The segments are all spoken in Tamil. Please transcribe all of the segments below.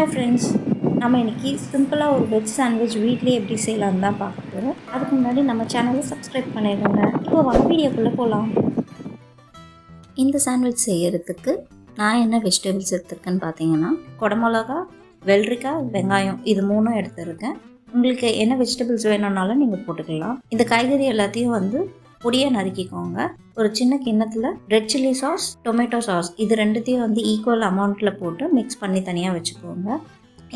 ஹாய் ஃப்ரெண்ட்ஸ், நம்ம இன்றைக்கி சிம்பிளாக ஒரு வெஜ் சாண்ட்விச் வீட்லேயே எப்படி செய்யலான்னு தான் பார்க்க போகிறோம். அதுக்கு முன்னாடி நம்ம சேனலை சப்ஸ்கிரைப் பண்ணிடுங்க. இப்போ வாங்க வீடியோக்குள்ளே போகலாம். இந்த சாண்ட்விச் செய்கிறதுக்கு நான் என்ன வெஜிடபிள்ஸ் எடுத்திருக்கேன்னு பார்த்தீங்கன்னா, குடமிளகா, வெள்ளரிக்காய், வெங்காயம் இது மூணும் எடுத்துருக்கேன். உங்களுக்கு என்ன வெஜிடபிள்ஸ் வேணும்னாலும் நீங்கள் போட்டுக்கலாம். இந்த காய்கறி எல்லாத்தையும் பொடியாக நறுக்கிக்கோங்க. ஒரு சின்ன கிண்ணத்தில் red chilli sauce, tomato sauce இது ரெண்டுத்தையும் ஈக்குவல் அமௌண்ட்டில் போட்டு மிக்ஸ் பண்ணி தனியாக வச்சுக்கோங்க.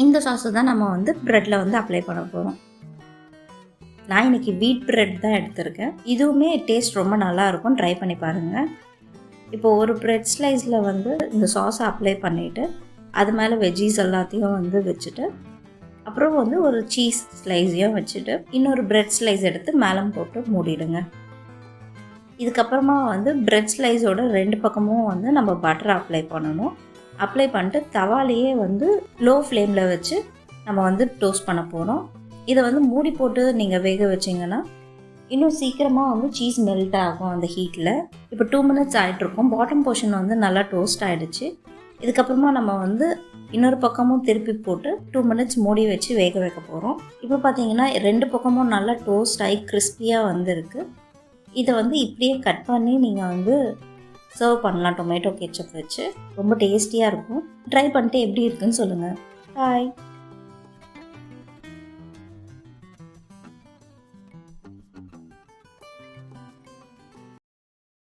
இந்த சாஸை தான் நம்ம ப்ரெட்டில் அப்ளை பண்ண போகிறோம். நான் இன்றைக்கி வீட் ப்ரெட் தான் எடுத்திருக்கேன். இதுவுமே டேஸ்ட் ரொம்ப நல்லாயிருக்கும், ட்ரை பண்ணி பாருங்கள். இப்போது ஒரு ப்ரெட் ஸ்லைஸில் இந்த சாஸை அப்ளை பண்ணிவிட்டு அது மேலே வெஜ்ஜீஸ் எல்லாத்தையும் வச்சுட்டு அப்புறம் ஒரு சீஸ் ஸ்லைஸையும் வச்சுட்டு இன்னொரு ப்ரெட் ஸ்லைஸ் எடுத்து மேலே போட்டு மூடிடுங்க. இதுக்கப்புறமா ப்ரெட் ஸ்லைஸோட ரெண்டு பக்கமும் நம்ம பட்டரை அப்ளை பண்ணணும். அப்ளை பண்ணிட்டு தவாலேயே லோ ஃப்ளேமில் வச்சு நம்ம டோஸ்ட் பண்ண போகிறோம். இதை மூடி போட்டு நீங்கள் வேக வச்சிங்கன்னா இன்னும் சீக்கிரமாக சீஸ் மெல்ட் ஆகும் அந்த ஹீட்டில். இப்போ 2 மினிட்ஸ் ஆகிட்ருக்கும். பாட்டம் போர்ஷன் நல்லா டோஸ்ட் ஆகிடுச்சு. இதுக்கப்புறமா நம்ம இன்னொரு பக்கமும் திருப்பி போட்டு 2 மினிட்ஸ் மூடி வச்சு வேக வைக்க போகிறோம். இப்போ பார்த்தீங்கன்னா ரெண்டு பக்கமும் நல்லா டோஸ்ட் ஆகி கிறிஸ்பியாக இருக்குது. இதை இப்படியே கட் பண்ணி நீங்கள் சர்வ் பண்ணலாம். டொமேட்டோ கெச்சப் வச்சு ரொம்ப டேஸ்டியாக இருக்கும். ட்ரை பண்ணிட்டு எப்படி இருக்குன்னு சொல்லுங்கள். பாய்.